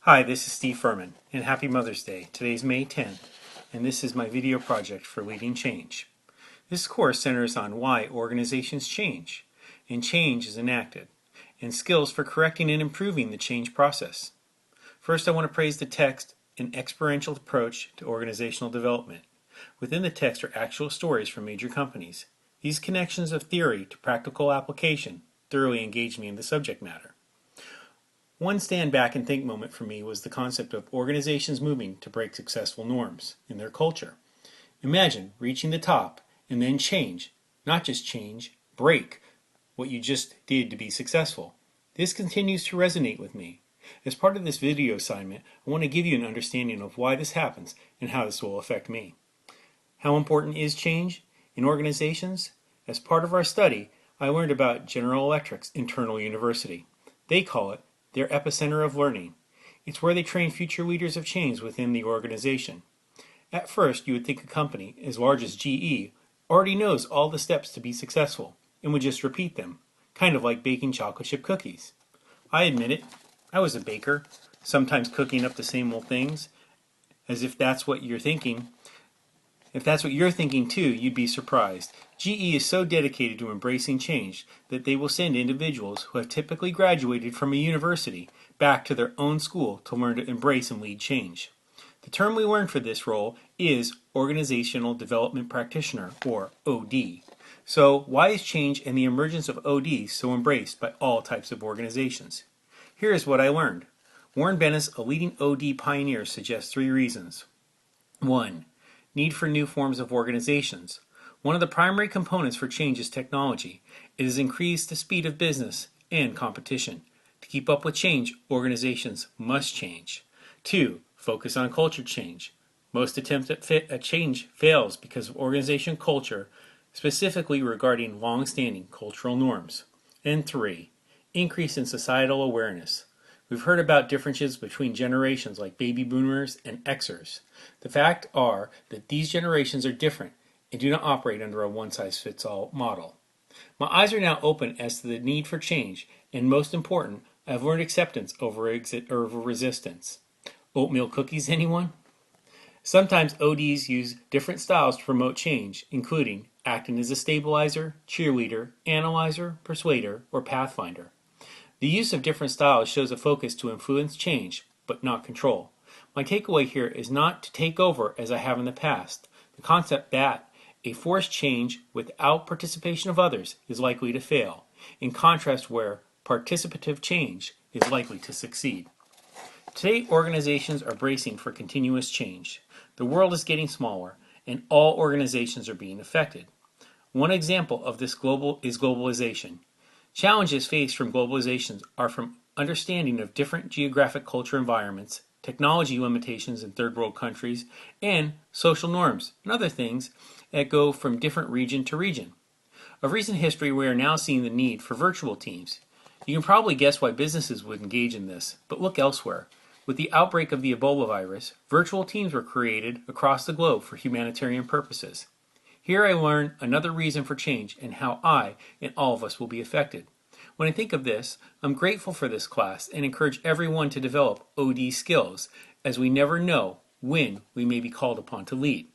Hi, this is Steve Furman, and happy Mother's Day. Today's May 10th, and this is my video project for Leading Change. This course centers on why organizations change, and change is enacted, and skills for correcting and improving the change process. First, I want to praise the text, An Experiential Approach to Organizational Development. Within the text are actual stories from major companies. These connections of theory to practical application thoroughly engaged me in the subject matter. One stand back and think moment for me was the concept of organizations moving to break successful norms in their culture. Imagine reaching the top and then change, not just change, break what you just did to be successful. This continues to resonate with me. As part of this video assignment, I want to give you an understanding of why this happens and how this will affect me. How important is change in organizations? As part of our study, I learned about General Electric's internal university. They call it their epicenter of learning. It's where they train future leaders of change within the organization. At first, you would think a company as large as GE already knows all the steps to be successful and would just repeat them, kind of like baking chocolate chip cookies. I admit it, I was a baker, sometimes cooking up the same old things, as if that's what you're thinking. If that's what you're thinking too, you'd be surprised. GE is so dedicated to embracing change that they will send individuals who have typically graduated from a university back to their own school to learn to embrace and lead change. The term we learned for this role is Organizational Development Practitioner, or OD. So why is change and the emergence of OD so embraced by all types of organizations? Here is what I learned. Warren Bennis, a leading OD pioneer, suggests 3 reasons. 1. Need for new forms of organizations. One of the primary components for change is technology. It has increased the speed of business and competition. To keep up with change, organizations must change. 2. Focus on culture change. Most attempts at change fails because of organization culture, specifically regarding long-standing cultural norms. And 3. Increase in societal awareness. We've heard about differences between generations like baby boomers and Xers. The fact are that these generations are different and do not operate under a one-size-fits-all model. My eyes are now open as to the need for change, and most important, I've learned acceptance over resistance. Oatmeal cookies, anyone? Sometimes ODs use different styles to promote change, including acting as a stabilizer, cheerleader, analyzer, persuader, or pathfinder. The use of different styles shows a focus to influence change, but not control. My takeaway here is not to take over as I have in the past. The concept that a forced change without participation of others is likely to fail, in contrast where participative change is likely to succeed. Today, organizations are bracing for continuous change. The world is getting smaller, and all organizations are being affected. One example of this is globalization. Challenges faced from globalization are from understanding of different geographic culture environments, technology limitations in third world countries, and social norms and other things that go from different region to region. Of recent history, we are now seeing the need for virtual teams. You can probably guess why businesses would engage in this, but look elsewhere. With the outbreak of the Ebola virus, virtual teams were created across the globe for humanitarian purposes. Here I learn another reason for change and how I and all of us will be affected. When I think of this, I'm grateful for this class and encourage everyone to develop OD skills, as we never know when we may be called upon to lead.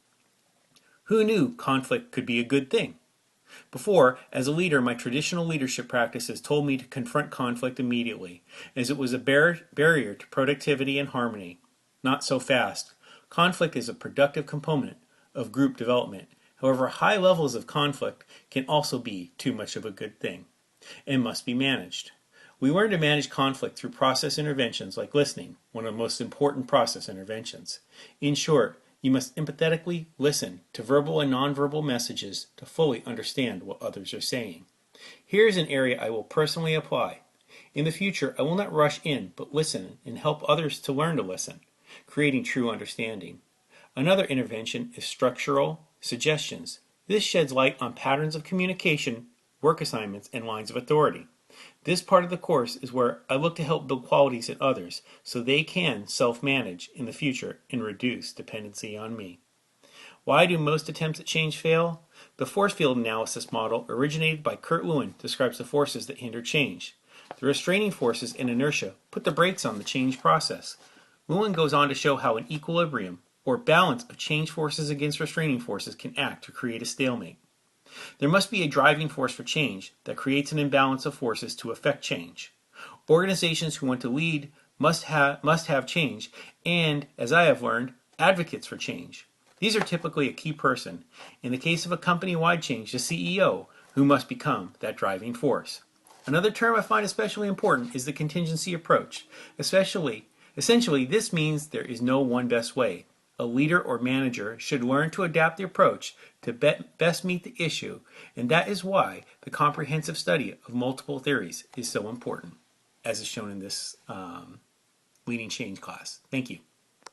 Who knew conflict could be a good thing? Before, as a leader, my traditional leadership practices told me to confront conflict immediately, as it was a barrier to productivity and harmony. Not so fast. Conflict is a productive component of group development. However, high levels of conflict can also be too much of a good thing and must be managed. We learn to manage conflict through process interventions like listening, one of the most important process interventions. In short, you must empathetically listen to verbal and nonverbal messages to fully understand what others are saying. Here is an area I will personally apply. In the future, I will not rush in, but listen and help others to learn to listen, creating true understanding. Another intervention is structural suggestions. This sheds light on patterns of communication, work assignments, and lines of authority. This part of the course is where I look to help build qualities in others so they can self-manage in the future and reduce dependency on me. Why do most attempts at change fail? The force field analysis model originated by Kurt Lewin describes the forces that hinder change. The restraining forces and inertia put the brakes on the change process. Lewin goes on to show how an equilibrium, or balance of change forces against restraining forces, can act to create a stalemate. There must be a driving force for change that creates an imbalance of forces to affect change. Organizations who want to lead must have change and, as I have learned, advocates for change. These are typically a key person. In the case of a company-wide change, the CEO, who must become that driving force. Another term I find especially important is the contingency approach. Essentially, this means there is no one best way. A leader or manager should learn to adapt the approach to best meet the issue, and that is why the comprehensive study of multiple theories is so important, as is shown in this Leading Change class. Thank you.